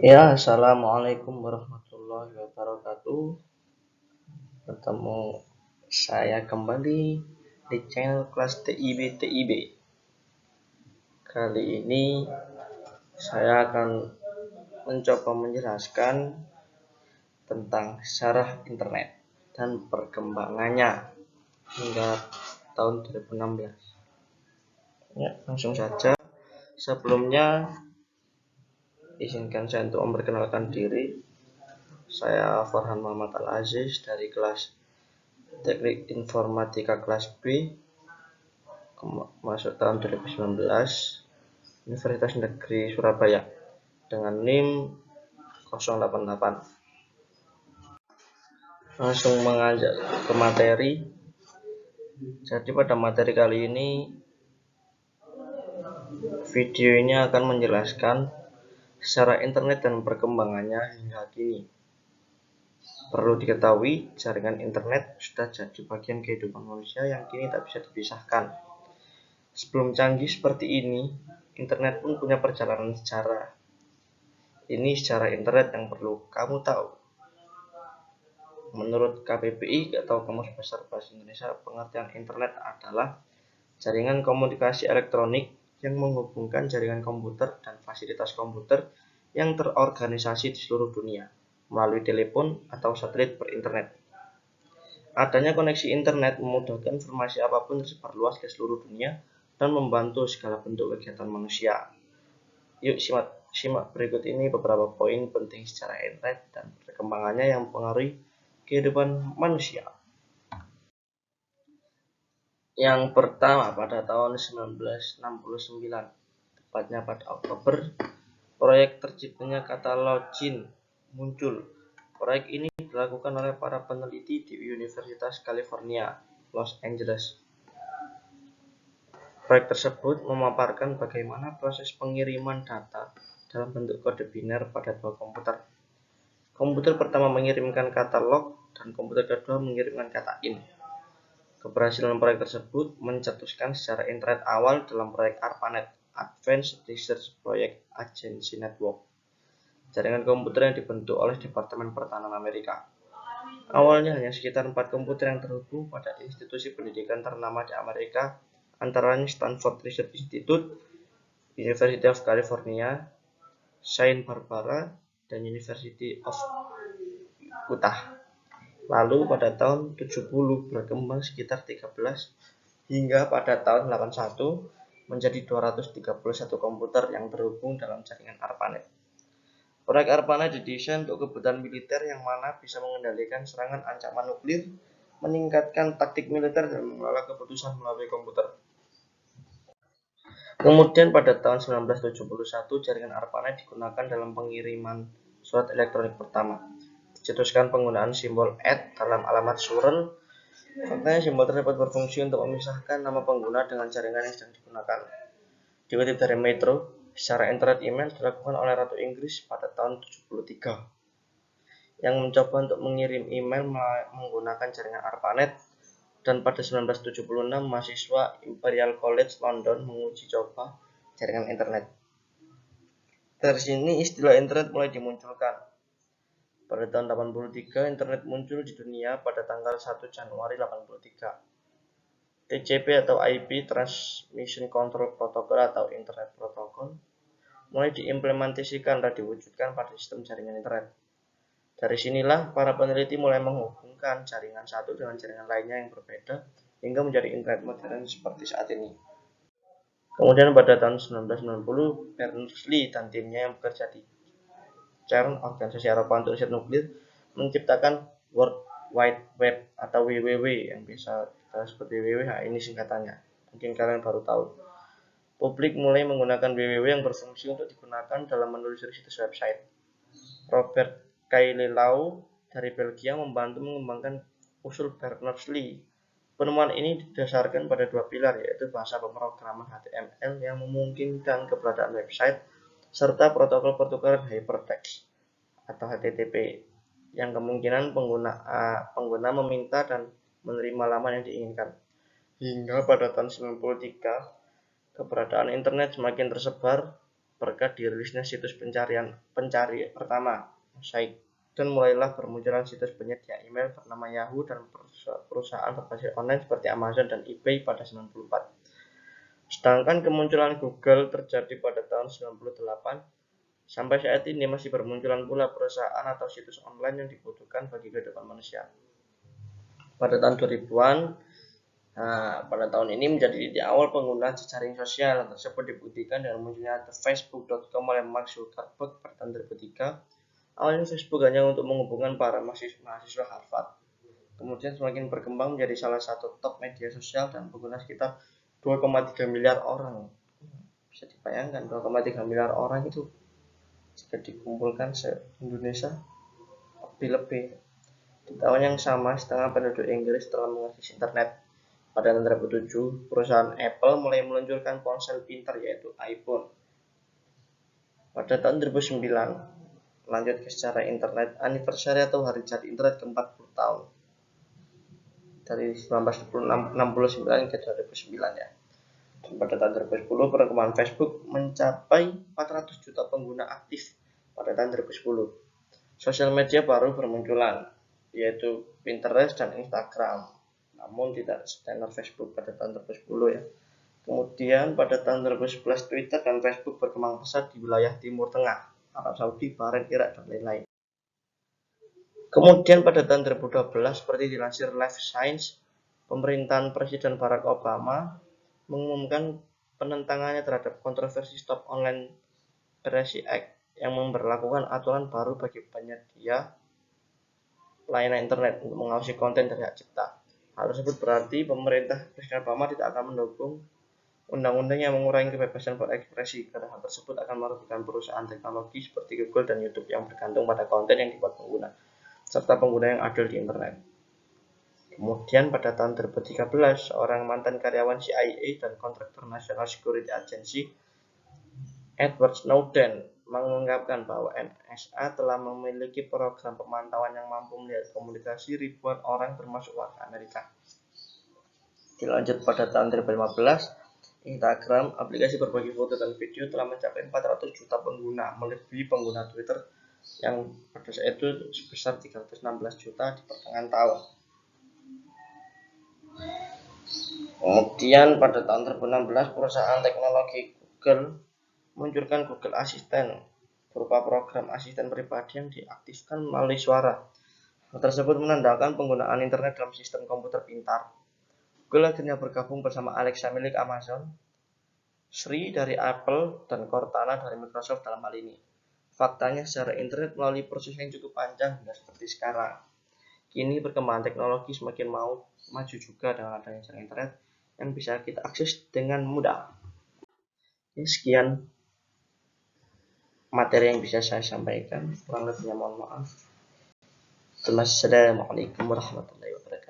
Ya, assalamualaikum warahmatullahi wabarakatuh. Bertemu saya kembali di channel kelas TIB. Kali ini saya akan mencoba menjelaskan tentang sejarah internet dan perkembangannya hingga tahun 2016. Ya, langsung saja. Sebelumnya, izinkan saya untuk memperkenalkan diri. Saya Farhan Muhammad Al-Aziz dari kelas Teknik Informatika kelas B, masuk tahun 2019, Universitas Negeri Surabaya dengan NIM 088. Langsung mengajak ke materi. Jadi pada materi kali ini, video ini akan menjelaskan secara internet dan perkembangannya hingga kini. Perlu diketahui, jaringan internet sudah jadi bagian kehidupan manusia yang kini tak bisa dipisahkan. Sebelum canggih seperti ini, internet pun punya perjalanan sejarah. Ini sejarah internet yang perlu kamu tahu. Menurut KBBI atau Kamus Besar Bahasa Indonesia, pengertian internet adalah jaringan komunikasi elektronik yang menghubungkan jaringan komputer dan fasilitas komputer yang terorganisasi di seluruh dunia melalui telepon atau satelit berinternet. Adanya koneksi internet memudahkan informasi apapun tersebar luas ke seluruh dunia dan membantu segala bentuk kegiatan manusia. Yuk simak berikut ini beberapa poin penting secara internet dan perkembangannya yang mempengaruhi kehidupan manusia. Yang pertama, pada tahun 1969, tepatnya pada Oktober, proyek terciptanya kata login muncul. Proyek ini dilakukan oleh para peneliti di Universitas California, Los Angeles. Proyek tersebut memaparkan bagaimana proses pengiriman data dalam bentuk kode biner pada dua komputer. Komputer pertama mengirimkan kata log dan komputer kedua mengirimkan kata in. Keberhasilan proyek tersebut mencetuskan sejarah internet awal dalam proyek ARPANET, Advanced Research Project Agency Network, jaringan komputer yang dibentuk oleh Departemen Pertahanan Amerika. Awalnya hanya sekitar 4 komputer yang terhubung pada institusi pendidikan ternama di Amerika, antara lain Stanford Research Institute, University of California, Santa Barbara, dan University of Utah. Lalu pada tahun 70 berkembang sekitar 13 hingga pada tahun 81 menjadi 231 komputer yang terhubung dalam jaringan ARPANET. Proyek ARPANET didesain untuk kebutuhan militer yang mana bisa mengendalikan serangan ancaman nuklir, meningkatkan taktik militer dan mengelola keputusan melalui komputer. Kemudian pada tahun 1971 jaringan ARPANET digunakan dalam pengiriman surat elektronik pertama. Dicetuskan penggunaan simbol @ dalam alamat surel. Faktanya simbol tersebut berfungsi untuk memisahkan nama pengguna dengan jaringan yang sedang digunakan. Dikutip dari Metro, secara internet email dilakukan oleh Ratu Inggris pada tahun 73 yang mencoba untuk mengirim email menggunakan jaringan ARPANET, dan pada 1976 mahasiswa Imperial College London menguji coba jaringan internet. Dari sini istilah internet mulai dimunculkan. Pada tahun 83 internet muncul di dunia pada tanggal 1 Januari 83. TCP atau IP Transmission Control Protocol atau Internet Protocol mulai diimplementasikan dan diwujudkan pada sistem jaringan internet. Dari sinilah para peneliti mulai menghubungkan jaringan satu dengan jaringan lainnya yang berbeda hingga menjadi internet modern seperti saat ini. Kemudian pada tahun 1990, Berners-Lee dan timnya yang bekerja di CERN, Organisasi Eropa untuk Riset Nuklir, menciptakan World Wide Web atau WWW yang bisa kita sebut WWW. Ini singkatannya, mungkin kalian baru tahu. Publik mulai menggunakan WWW yang berfungsi untuk digunakan dalam menelusuri situs website. Robert Kailelau dari Belgia membantu mengembangkan usul Berners-Lee. Penemuan ini didasarkan pada dua pilar, yaitu bahasa pemrograman HTML yang memungkinkan keberadaan website serta protokol pertukaran hypertext atau HTTP yang kemungkinan pengguna meminta dan menerima laman yang diinginkan. Hingga pada tahun 93, keberadaan internet semakin tersebar, berkat dirilisnya situs pencari pertama, Mosaic, dan mulailah bermunculan situs penyedia email bernama Yahoo dan perusahaan berbasis online seperti Amazon dan eBay pada 1994. Sedangkan kemunculan Google terjadi pada tahun 1998. Sampai saat ini masih bermunculan pula perusahaan atau situs online yang dibutuhkan bagi kehidupan manusia. Pada tahun 2000-an, pada tahun ini menjadi di awal penggunaan jejaring sosial tersebut dibuktikan dengan munculnya Facebook.com oleh Mark Zuckerberg pada tahun 2003. Awalnya Facebook hanya untuk menghubungkan para mahasiswa Harvard. Kemudian semakin berkembang menjadi salah satu top media sosial dan pengguna sekitar 2,3 miliar orang. Bisa dibayangkan 2,3 miliar orang itu jika dikumpulkan se-Indonesia lebih-lebih. Di tahun yang sama, setengah penduduk Inggris telah mengakses internet. Pada tahun 2007, perusahaan Apple mulai meluncurkan ponsel pintar yaitu iPhone. Pada tahun 2009, lanjut ke secara internet, anniversary atau hari jadi internet ke-40 tahun. Dari 1969 ke 2009 ya. Dan pada tahun 2010, perkembangan Facebook mencapai 400 juta pengguna aktif pada tahun 2010. Sosial media baru bermunculan, yaitu Pinterest dan Instagram, namun tidak setenar Facebook pada tahun 2010 ya. Kemudian pada tahun 2011 Twitter dan Facebook berkembang pesat di wilayah Timur Tengah, Arab Saudi, Bahrain, Irak, dan lain-lain. Kemudian pada tahun 2012 seperti dilansir Life Science, pemerintahan Presiden Barack Obama mengumumkan penentangannya terhadap kontroversi Stop Online Piracy Act yang memberlakukan aturan baru bagi penyedia layanan internet untuk mengawasi konten dari hak cipta. Hal tersebut berarti pemerintah Presiden Obama tidak akan mendukung undang-undang yang mengurangi kebebasan berekspresi, karena hal tersebut akan merugikan perusahaan teknologi seperti Google dan YouTube yang bergantung pada konten yang dibuat pengguna, serta pengguna yang adil di internet. Kemudian pada tahun 2013, seorang mantan karyawan CIA dan kontraktor National Security Agency, Edward Snowden, mengungkapkan bahwa NSA telah memiliki program pemantauan yang mampu melihat komunikasi ribuan orang termasuk warga Amerika. Dilanjut pada tahun 2015, Instagram, aplikasi berbagi foto dan video, telah mencapai 400 juta pengguna, melebihi pengguna Twitter yang pada saat itu sebesar 316 juta di pertengahan tahun. Kemudian pada tahun 2016, perusahaan teknologi Google meluncurkan Google Assistant berupa program asisten pribadi yang diaktifkan melalui suara. Hal tersebut menandakan penggunaan internet dalam sistem komputer pintar. Google akhirnya bergabung bersama Alexa milik Amazon, Siri dari Apple, dan Cortana dari Microsoft dalam hal ini. Faktanya secara internet melalui proses yang cukup panjang hingga seperti sekarang. Kini perkembangan teknologi semakin maju juga dengan adanya jaringan internet yang bisa kita akses dengan mudah. Sekian materi yang bisa saya sampaikan, kurang lebihnya mohon maaf. Assalamualaikum warahmatullahi wabarakatuh.